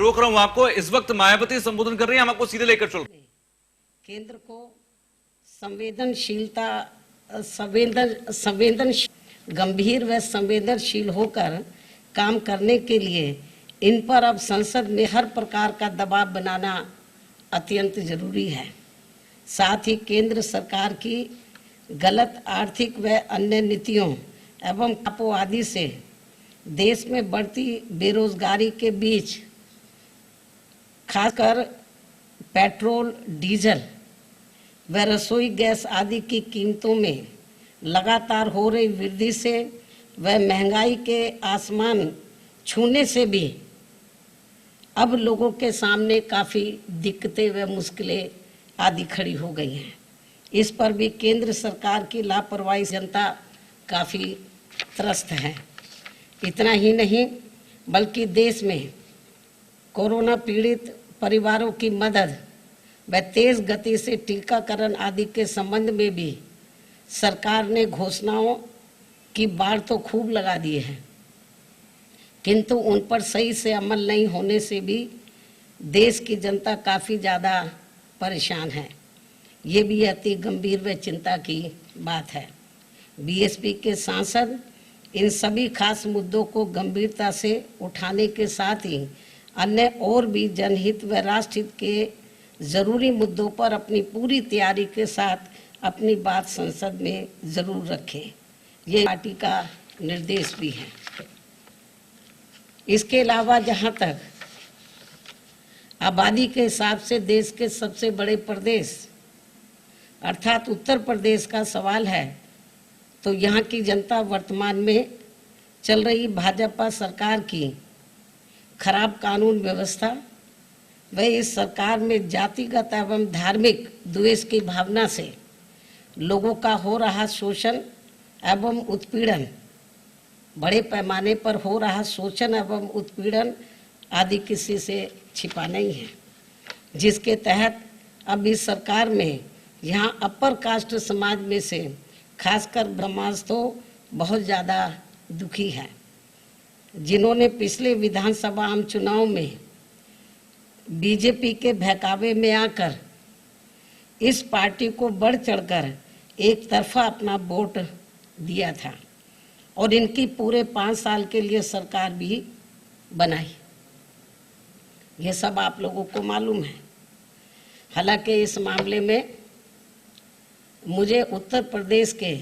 रोक रहा हूं आपको। इस वक्त मायावती संबोधन कर रही हैं, हम आपको सीधे लेकर चल। केंद्र को गंभीर व संवेदनशील होकर काम करने के लिए इन पर अब संसद में हर प्रकार का दबाव बनाना अत्यंत जरूरी है। साथ ही केंद्र सरकार की गलत आर्थिक व अन्य नीतियों एवं आदि से देश में बढ़ती बेरोजगारी के बीच खासकर पेट्रोल, डीजल व रसोई गैस आदि की कीमतों में लगातार हो रही वृद्धि से व महंगाई के आसमान छूने से भी अब लोगों के सामने काफ़ी दिक्कतें व मुश्किलें आदि खड़ी हो गई हैं। इस पर भी केंद्र सरकार की लापरवाही जनता काफ़ी त्रस्त है। इतना ही नहीं बल्कि देश में कोरोना पीड़ित परिवारों की मदद व तेज गति से टीकाकरण आदि के संबंध में भी सरकार ने घोषणाओं की बाढ़ तो खूब लगा दी है, किंतु उन पर सही से अमल नहीं होने से भी देश की जनता काफ़ी ज़्यादा परेशान है। ये भी अति गंभीर व चिंता की बात है। बीएसपी के सांसद इन सभी खास मुद्दों को गंभीरता से उठाने के साथ ही अन्य और भी जनहित व राष्ट्रहित के जरूरी मुद्दों पर अपनी पूरी तैयारी के साथ अपनी बात संसद में जरूर रखें। ये पार्टी का निर्देश भी है। इसके अलावा जहां तक आबादी के हिसाब से देश के सबसे बड़े प्रदेश अर्थात उत्तर प्रदेश का सवाल है, तो यहाँ की जनता वर्तमान में चल रही भाजपा सरकार की खराब कानून व्यवस्था व इस सरकार में जातिगत एवं धार्मिक द्वेष की भावना से लोगों का हो रहा शोषण एवं उत्पीड़न, बड़े पैमाने पर हो रहा शोषण एवं उत्पीड़न आदि किसी से छिपा नहीं है, जिसके तहत अब इस सरकार में यहाँ अपर कास्ट समाज में से खासकर ब्राह्मण तो बहुत ज़्यादा दुखी है, जिन्होंने पिछले विधानसभा आम चुनाव में बीजेपी के बहकावे में आकर इस पार्टी को बढ़ चढ़कर एक तरफा अपना वोट दिया था और इनकी पूरे 5 साल के लिए सरकार भी बनाई। ये सब आप लोगों को मालूम है। हालांकि इस मामले में मुझे उत्तर प्रदेश के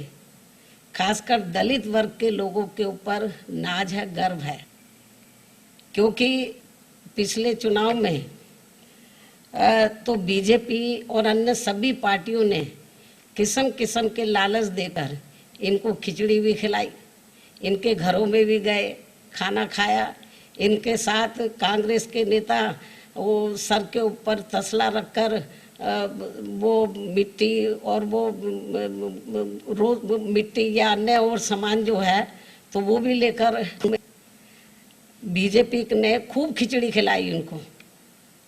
खासकर दलित वर्ग के लोगों के ऊपर नाज है, गर्व है, क्योंकि पिछले चुनाव में तो बीजेपी और अन्य सभी पार्टियों ने किस्म किस्म के लालच देकर इनको खिचड़ी भी खिलाई, इनके घरों में भी गए, खाना खाया। इनके साथ कांग्रेस के नेता वो सर के ऊपर तसला रखकर वो मिट्टी और वो रोज मिट्टी या अन्य और सामान जो है तो वो भी लेकर बीजेपी ने खूब खिचड़ी खिलाई उनको।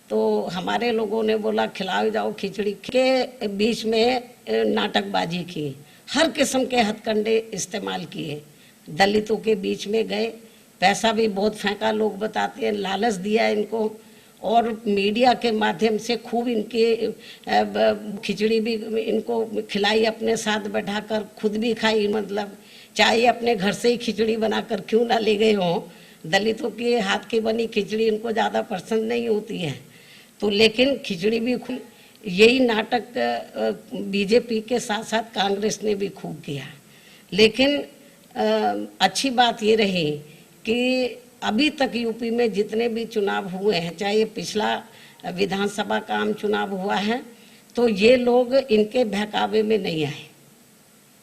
तो हमारे लोगों ने बोला खिलाओ जाओ खिचड़ी, के बीच में नाटकबाजी की, हर किस्म के हथकंडे इस्तेमाल किए, दलितों के बीच में गए, पैसा भी बहुत फेंका, लोग बताते हैं, लालच दिया इनको और मीडिया के माध्यम से खूब इनकी खिचड़ी भी इनको खिलाई, अपने साथ बैठाकर खुद भी खाई। मतलब चाहे अपने घर से ही खिचड़ी बनाकर क्यों ना ले गए हों, दलितों के हाथ की बनी खिचड़ी इनको ज़्यादा पसंद नहीं होती है, तो लेकिन खिचड़ी भी खूब। यही नाटक बीजेपी के साथ साथ कांग्रेस ने भी खूब किया। लेकिन अच्छी बात ये रही कि अभी तक यूपी में जितने भी चुनाव हुए हैं, चाहे ये पिछला विधानसभा का आम चुनाव हुआ है, तो ये लोग इनके बहकावे में नहीं आए,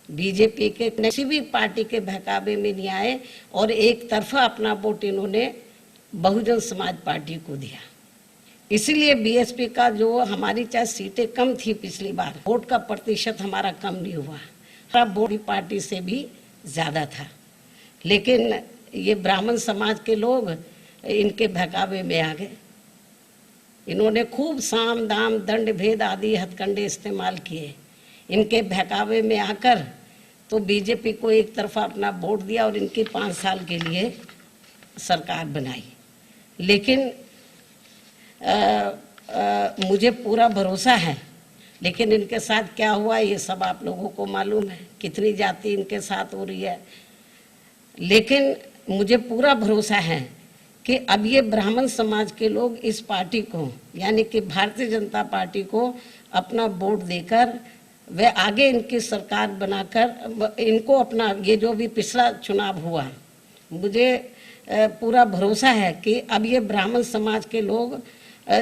बीजेपी के किसी भी पार्टी के बहकावे में नहीं आए और एक तरफा अपना वोट इन्होंने बहुजन समाज पार्टी को दिया। इसीलिए बीएसपी का जो हमारी चाहे सीटें कम थी पिछली बार, वोट का प्रतिशत हमारा कम नहीं हुआ, वोट पार्टी से भी ज़्यादा था। लेकिन ये ब्राह्मण समाज के लोग इनके बहकावे में आ गए। इन्होंने खूब साम दाम दंड भेद आदि हथकंडे इस्तेमाल किए, इनके बहकावे में आकर तो बीजेपी को एक तरफा अपना वोट दिया और इनकी 5 साल के लिए सरकार बनाई। लेकिन मुझे पूरा भरोसा है, लेकिन इनके साथ क्या हुआ ये सब आप लोगों को मालूम है, कितनी जाति इनके साथ हो रही है। लेकिन मुझे पूरा भरोसा है कि अब ये ब्राह्मण समाज के लोग इस पार्टी को, यानी कि भारतीय जनता पार्टी को अपना वोट देकर वे आगे इनकी सरकार बनाकर इनको अपना, ये जो भी पिछला चुनाव हुआ, मुझे पूरा भरोसा है कि अब ये ब्राह्मण समाज के लोग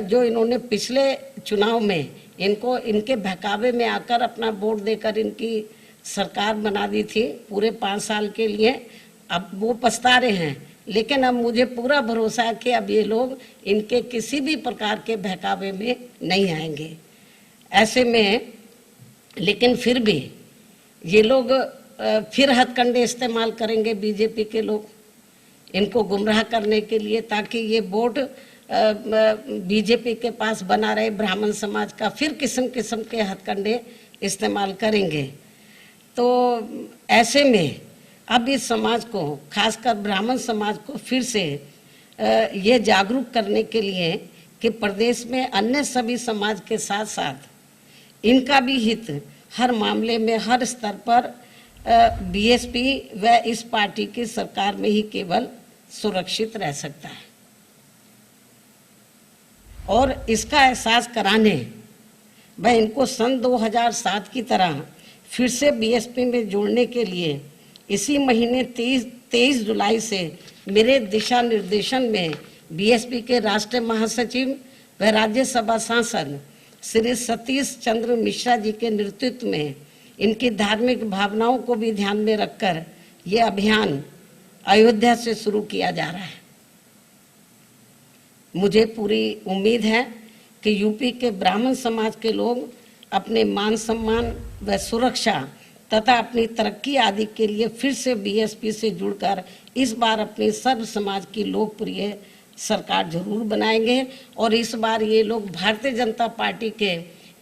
जो इन्होंने पिछले चुनाव में इनको इनके बहकावे में आकर अपना वोट देकर इनकी सरकार बना दी थी पूरे 5 साल के लिए, अब वो पछता रहे हैं। लेकिन अब मुझे पूरा भरोसा है कि अब ये लोग इनके किसी भी प्रकार के बहकावे में नहीं आएंगे। ऐसे में लेकिन फिर भी ये लोग फिर हथकंडे इस्तेमाल करेंगे, बीजेपी के लोग, इनको गुमराह करने के लिए, ताकि ये वोट बीजेपी के पास बना रहे ब्राह्मण समाज का, फिर किस्म किस्म के हथकंडे इस्तेमाल करेंगे। तो ऐसे में अब इस समाज को, खासकर ब्राह्मण समाज को फिर से ये जागरूक करने के लिए कि प्रदेश में अन्य सभी समाज के साथ साथ इनका भी हित हर मामले में, हर स्तर पर बीएसपी व इस पार्टी की सरकार में ही केवल सुरक्षित रह सकता है। और इसका एहसास कराने व इनको सन 2007 की तरह फिर से बीएसपी में जोड़ने के लिए इसी महीने 23 जुलाई से मेरे दिशा निर्देशन में बीएसपी के राष्ट्रीय महासचिव व राज्यसभा सांसद श्री सतीश चंद्र मिश्रा जी के नेतृत्व में इनकी धार्मिक भावनाओं को भी ध्यान में रखकर ये अभियान अयोध्या से शुरू किया जा रहा है। मुझे पूरी उम्मीद है कि यूपी के ब्राह्मण समाज के लोग अपने मान सम्मान व सुरक्षा तथा अपनी तरक्की आदि के लिए फिर से बीएसपी से जुड़कर इस बार अपनी सर्व समाज की लोकप्रिय सरकार जरूर बनाएंगे। और इस बार ये लोग भारतीय जनता पार्टी के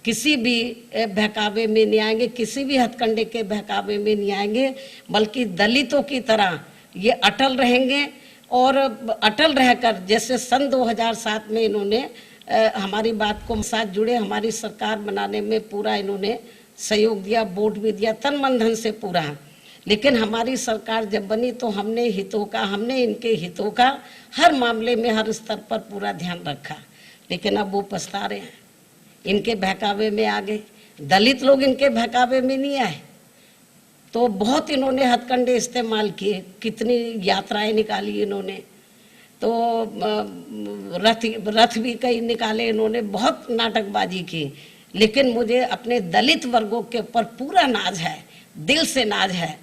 किसी भी बहकावे में नहीं आएंगे, किसी भी हथकंडे के बहकावे में नहीं आएंगे, बल्कि दलितों की तरह ये अटल रहेंगे। और अटल रहकर जैसे सन 2007 में इन्होंने हमारी बात को साथ जुड़े, हमारी सरकार बनाने में पूरा इन्होंने सहयोग दिया, वोट भी दिया तन मन धन से पूरा। लेकिन हमारी सरकार जब बनी तो हमने इनके हितों का हर मामले में, हर स्तर पर पूरा ध्यान रखा। लेकिन अब वो पछता रहे हैं, इनके बहकावे में आ गए। दलित लोग इनके बहकावे में नहीं आए तो बहुत इन्होंने हथकंडे इस्तेमाल किए, कितनी यात्राएं निकाली इन्होंने, तो रथ भी कई निकाले इन्होंने, बहुत नाटकबाजी की। लेकिन मुझे अपने दलित वर्गों के ऊपर पूरा नाज है, दिल से नाज है,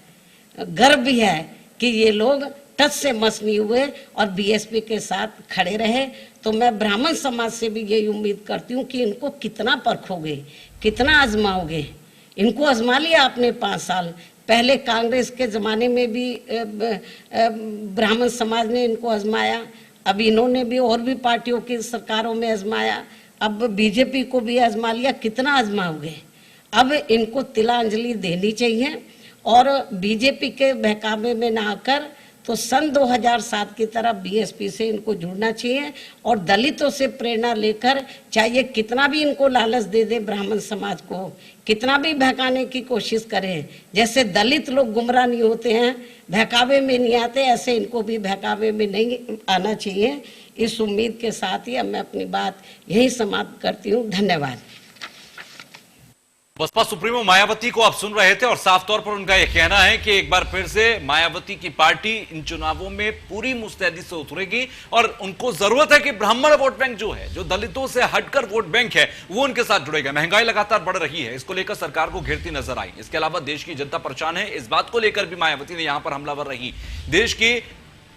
गर्व भी है कि ये लोग टच से मस नहीं हुए और बीएसपी के साथ खड़े रहे। तो मैं ब्राह्मण समाज से भी यही उम्मीद करती हूँ कि इनको कितना परखोगे, कितना आजमाओगे। इनको आजमा लिया आपने 5 साल पहले, कांग्रेस के ज़माने में भी ब्राह्मण समाज ने इनको आजमाया, अब इन्होंने भी और भी पार्टियों की सरकारों में आजमाया, अब बीजेपी को भी आजमा लिया, कितना आजमाओगे। अब इनको तिलांजलि देनी चाहिए और बीजेपी के बहकावे में ना आकर तो सन 2007 की तरह बीएसपी से इनको जुड़ना चाहिए और दलितों से प्रेरणा लेकर, चाहे कितना भी इनको लालच दे दे ब्राह्मण समाज को, कितना भी बहकाने की कोशिश करें, जैसे दलित लोग गुमराह नहीं होते हैं, बहकावे में नहीं आते, ऐसे इनको भी बहकावे में नहीं आना चाहिए। इस उम्मीद के साथ ही अब मैं अपनी बात यही समाप्त करती हूँ। धन्यवाद। बसपा सुप्रीमो मायावती को आप सुन रहे थे और साफ तौर पर उनका यह कहना है कि एक बार फिर से मायावती की पार्टी इन चुनावों में पूरी मुस्तैदी से उतरेगी और उनको जरूरत है कि ब्राह्मण वोट बैंक जो है, जो दलितों से हटकर वोट बैंक है, वो उनके साथ जुड़ेगा। महंगाई लगातार बढ़ रही है, इसको लेकर सरकार को घेरती नजर आई। इसके अलावा देश की जनता परेशान है, इस बात को लेकर भी मायावती ने यहां पर हमलावर रही। देश की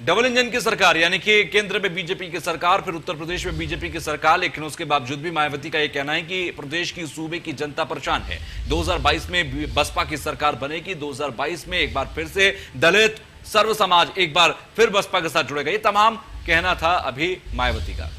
डबल इंजन की सरकार, यानी कि केंद्र में बीजेपी की सरकार, फिर उत्तर प्रदेश में बीजेपी की सरकार, लेकिन उसके बावजूद भी मायावती का यह कहना है कि प्रदेश की सूबे की जनता परेशान है। 2022 में बसपा की सरकार बनेगी, 2022 में एक बार फिर से दलित सर्व समाज एक बार फिर बसपा के साथ जुड़ेगा। ये तमाम कहना था अभी मायावती का।